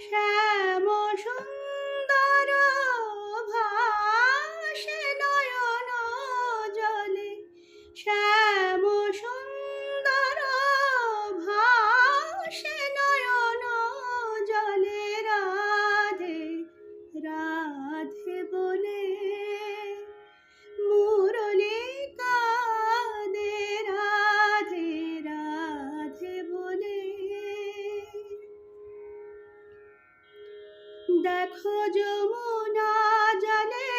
শ্যাম সুন্দর ভাসে নয়ন জলে, শ্যাম সুন্দর ভাসে নয়ন জলে, রাধে রাধে বলে মুরলী কাঁদে, রাধে রাধে বলে। দেখো যমুনা জলে